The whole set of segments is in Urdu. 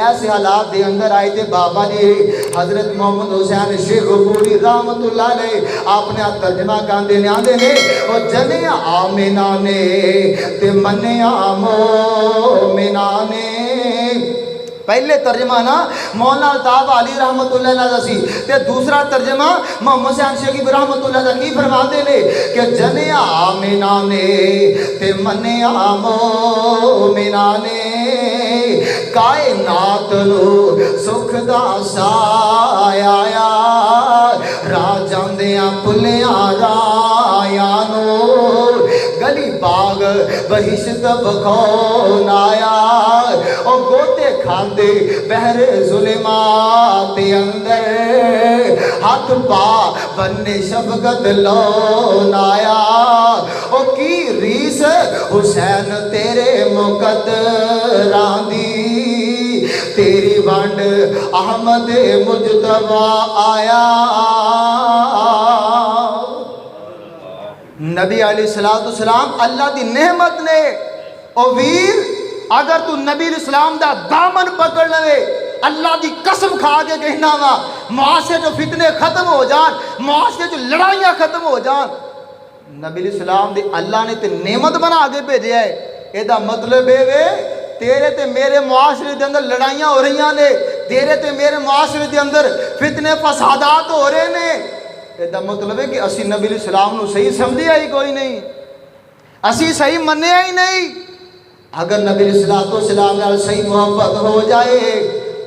ایسے حالات دے اندر آئے تھے بابا جی حضرت محمد حسین شیخ پوری رحمت اللہ علیہ آپ نے ترجمہ کاندے نے آندے نے اور جنے آمینہ نے تے منے آمینہ نے پہلے ترجمہ نا مولانا الطاف علی رحمت اللہ علیہ سی تے دوسرا ترجمہ محمد حسین شیخ رحمت اللہ علیہ کی فرماتے نے کہ جنے آمینہ نے تے منے آمینہ نے کائنات نو سکھ دا سایہ راجان دیاں پلیاں رایاں نو گلی باغ بہشت بکھون آیا او گوتے کھاندے بحر ظلمات اندر ہاتھ پا بننے شفقت لون آیا او کی ریس حسین تیرے مقدران دی تیری بانڈ احمد مجتبہ آیا نبی علیہ السلام اللہ دی نعمت نے او ویر اگر تو نبی علیہ السلام دا دامن پکڑ لے اللہ دی قسم کھا کے کہنا وا معاشرے جو فتنے ختم ہو جان معاشرے جو لڑائیاں ختم ہو جان نبی علیہ السلام دی اللہ نے تے نعمت بنا آگے بھیجے ہے اے دا مطلب ہے وے تیرے تے میرے معاشرے دے اندر لڑائیاں ہو رہی نے تیرے تے میرے معاشرے دے اندر فتنے فسادات ہو رہے نے اے دا مطلب ہے کہ اسی نبی علیہ السلام نو صحیح سمجھیا ہی کوئی نہیں اسی صحیح منیا ہی نہیں اگر نبی علیہ السلام نے صحیح محبت ہو جائے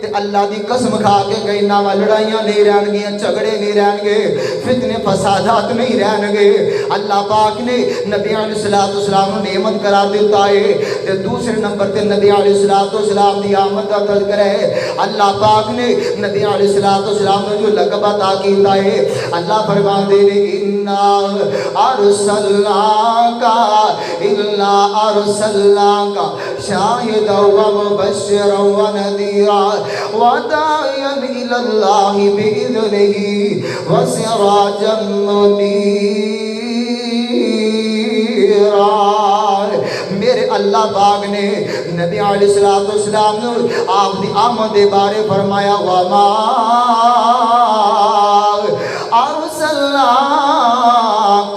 تے اللہ دی قسم کھا کے کہیں نہ لڑائیاں نہیں رہن گے جھگڑے نہیں رہن گے فتنے فسادات نہیں رہن گے اللہ پاک نے نبی علیہ السلام نے نعمت قرار دیتا ہے تے دوسرے نمبر تے نبی علیہ السلام دی آمد کا تذکرہ ہے اللہ پاک نے نبی علیہ السلام نے جو لقب عطا کیتا ہے اللہ فرماتے ہیں انا ارسلناک شاہدا و مبشرا و نذیرا وداعیا الی اللہ باذنہ وسراجا منیرا میرے اللہ پاک نے نبی علیہ السلام نے آپ دی آمد دے بارے فرمایا وما ارسلناک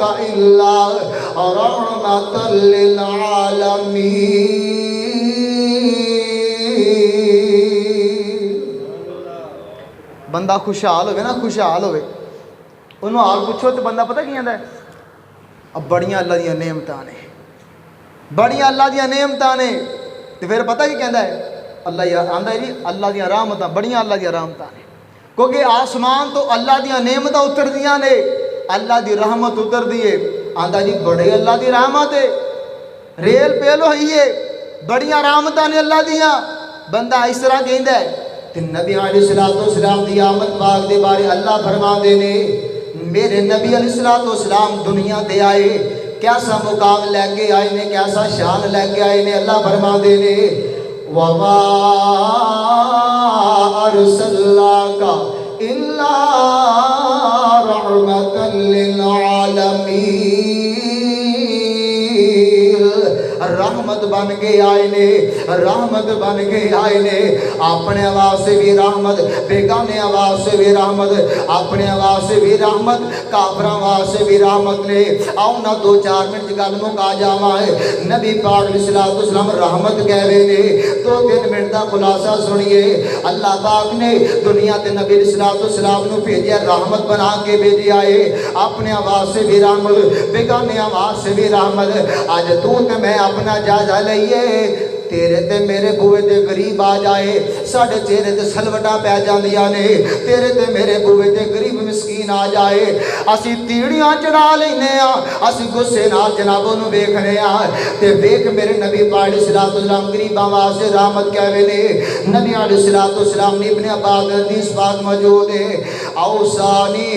الا رحمتا للعالمین بندہ خوشحال ہوئے نا خوشحال ہوئے انہوں حال پوچھو تو بندہ پتہ کی آندا ہے اب بڑیاں اللہ دیا نعمتاں نے بڑیاں اللہ دیا نعمتاں نے تو پھر پتہ کی کہندا ہے اللہ یا آندا ہے جی اللہ دیا رحمتاں بڑیاں اللہ دیا رحمتاں نے کیونکہ آسمان تو اللہ دیا نعمتاں اتر دیاں نے اللہ دی رحمت اتر دیے آندا جی بڑے اللہ دی رحمت ہے ریل پیل ہوئی ہے بڑیاں رحمتاں نے اللہ دیا بندہ اس طرح کہندا ہے کہ نبی علیہ السلام دی آمد پاک دے بارے اللہ فرما دینے میرے نبی علیہ السلام دنیا دے آئے کیسا مقام لے کے آئے نے کیسا شان لے کے آئے نے اللہ فرما دینے وَمَا أَرْسَلْنَاكَ إِلَّا رَحْمَةً لِلْعَالَمِينَ رحمت بن کے آئے نے رحمت بن کے آئے نے اپنے آواز سے بھی رحمت بیگانے آواز سے بھی رحمت اپنے آواز سے بھی رحمت کافر آواز سے بھی رحمت نے آؤ نہ دو چار منٹ گل مکا جاواں ہے نبی پاک علیہ السلام رحمت کہہ رہے نے دو تین منٹ دا خلاصہ سنیے اللہ پاک نے دنیا تے نبی علیہ السلام نو بھیجیا رحمت بنا کے بھیجی آئے اپنے آواز سے بھی رحمت بیگانے آواز سے بھی رحمت آج تو تے میں اپنا جائزہ لئیے تیرے تے میرے بوئے تے غریب آ جائے ساڑھے چہرے تے سلوٹا پہ جاندیاں نے تیرے تے میرے بوئے تے غریب مسکین آ جائے اسی تیڑیاں چڑھا لینے اسی غصے نال جنابوں نو بیکھنے تے بیک میرے نبی پاک علیہ السلام غریب آواز سے رحمت کہوے نے نبی علیہ السلام نے ابن عباس حدیث پاک موجود ہے اوصانی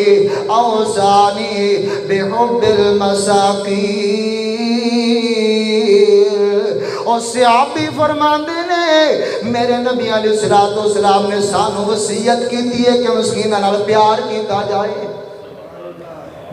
بحب المساکین اور صحابی فرماندے نے میرے نبی علیہ السلام نے سانو وصیت کی دیئے کہ مسکینہ نال پیار کیتا جائے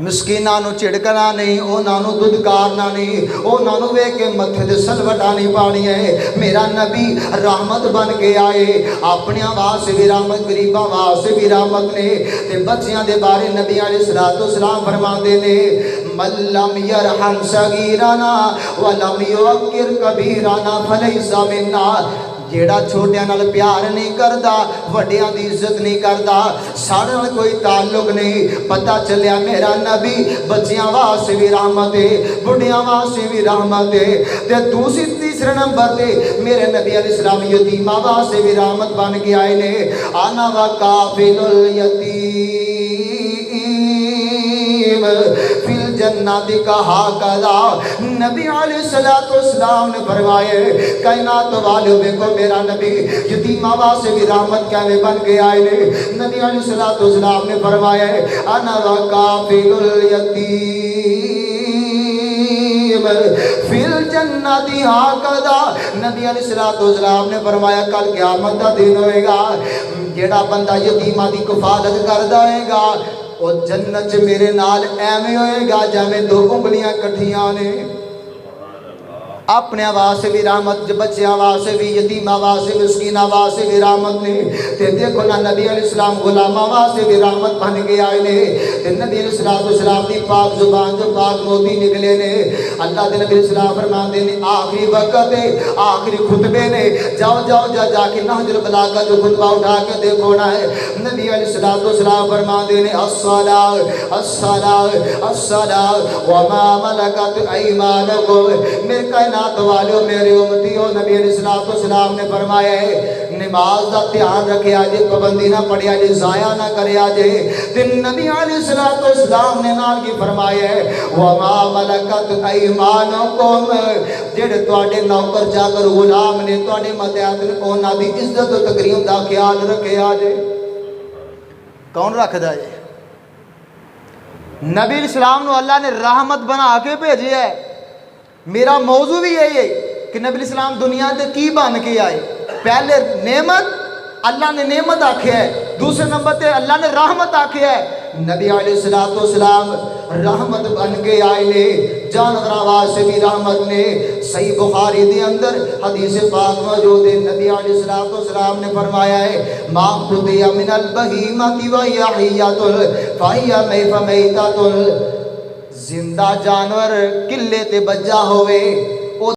مسکیناں نو چھڑکنا نہیں، انہاں نو ددکارنا نہیں، انہاں نو ویکھ کے متھے تے سلوٹاں نہیں پانی ہے۔ میرا نبی رحمت بن کے آئے، اپنے واسطے بھی رحمت، غریباں واسطے بھی رحمت نے۔ تے بچیاں دے بارے نبی علیہ السلام فرماندے نے من لم یرحم صغیرنا ولم یوقر کبیرنا فلیس منا۔ جیڑا چھوٹیاں نال پیار نہیں کردا، وڈیاں دی عزت نہیں کردا، ساڑے نال کوئی تعلق نہیں۔ پتہ چلیا میرا نبی بچیاں واسطے بھی رحمت ہے، بڑھیاں واسطے بھی رحمت ہے۔ تے تیسرے نمبر تے میرے نبی علیہ السلام یتیماں واسطے بھی رحمت بن کے آئے نے۔ انا وکافل الیتیم فی الجنت کہا کذا۔ نبی علیہ السلام نے فرمایا کائنات والے دیکھو میرا نبی یتیماں واسطے بھی رحمت کیویں بن کے آئے نے۔ نبی علیہ السلام نے فرمایا انا وکافل الیتیم فی الجنت ہاکذا۔ نبی علیہ السلام نے فرمایا کل قیامت دا دن ہوئے گا، جیڑا بندہ یتیماں دی کفالت کردا ہوئے گا وہ جنت میرے نال ایویں ہوئے گا جویں دو انگلیاں کٹھیاں نے۔ اپنے واسطے بھی رحمت، بچیاں واسطے بھی، یتیماں واسطے بھی، مسکیناں واسطے بھی رحمت نے۔ تے دیکھو نا نبی علیہ السلام غلاماں واسطے بھی رحمت بن کے آئے نے۔ تے نبی علیہ السلام دی پاک زبان جو پاک موتی نکلے نے۔ اللہ دے نبی علیہ السلام فرماندے نے آخری وقت ہے، آخری خطبے نے، جاؤ جا کے نہج البلاغہ جو خطبہ اٹھا کے دیکھو نا ہے۔ نبی علیہ السلام فرماندے نے الصلاۃ الصلاۃ الصلاۃ وما ملکت ایمانکم۔ میرے کائنات والو میرے امتیو، نبی علیہ السلام نے فرمایا ہے نماز دا دھیان رکھیا جے، پابندی نہ پڑھیا جے، ضائع نہ کریا جے۔ تے نبی علیہ السلام نے نال کی فرمایا ہے وما ملکت ایمانکم، جڑے تواڈے نوکر چاکر غلام نے، تواڈے ماتحت نے، انہاں دی عزت و تکریم دا خیال رکھیا جے۔ کون رکھدا ہے؟ نبی علیہ السلام نو اللہ نے رحمت بنا کے بھیجیا ہے۔ میرا موضوع بھی یہی ہے کہ نبی علیہ السلام دنیا دے کی بن کے آئے۔ پہلے نعمت، اللہ نے نعمت آکھیا ہے، دوسرے نمبر تے اللہ نے رحمت آکھیا ہے۔ نبی علیہ السلام رحمت بن کے آئے نے، جانوراں واسطے بھی رحمت نے۔ صحیح بخاری دے اندر حدیث پاک موجود ہے، نبی علیہ السلام نے فرمایا ہے ما قضی من البہیمۃ وہی حیۃ فہی میتۃ۔ زندہ جانور کلے تے بجا ہوئے